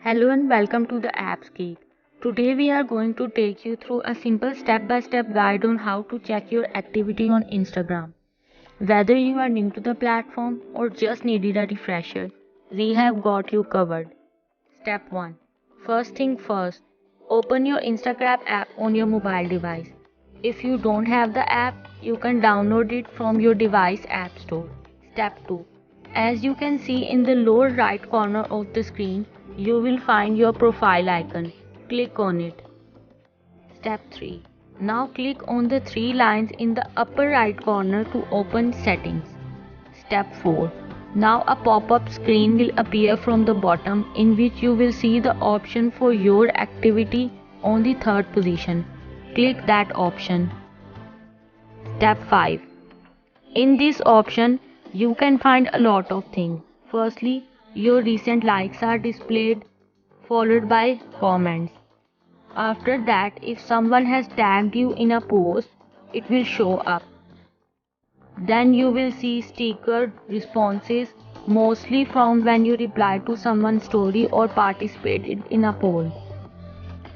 Hello and welcome to the Apps Geek. Today we are going to take you through a simple step-by-step guide on how to check your activity on Instagram. Whether you are new to the platform or just needed a refresher, we have got you covered. Step 1. First thing first, open your Instagram app on your mobile device. If you don't have the app, you can download it from your device app store. Step 2. As you can see in the lower right corner of the screen, you will find your profile icon. Click on it. Step 3. Now click on the three lines in the upper right corner to open settings. Step 4. Now a pop-up screen will appear from the bottom in which you will see the option for your activity on the third position. Click that option. Step 5. In this option, you can find a lot of things. Firstly, your recent likes are displayed, followed by comments. After that, if someone has tagged you in a post, it will show up. Then you will see stickered responses, mostly from when you reply to someone's story or participated in a poll.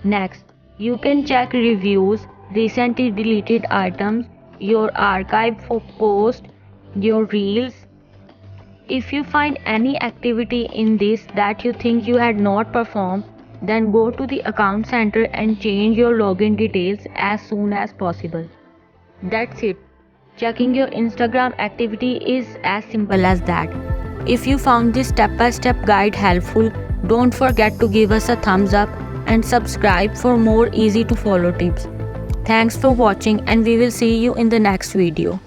Next, you can check reviews, recently deleted items, your archive for posts, your reels. If you find any activity in this that you think you had not performed, then go to the account center and change your login details as soon as possible. That's it. Checking your Instagram activity is as simple as that. If you found this step-by-step guide helpful, don't forget to give us a thumbs up and subscribe for more easy to follow tips. Thanks for watching and we will see you in the next video.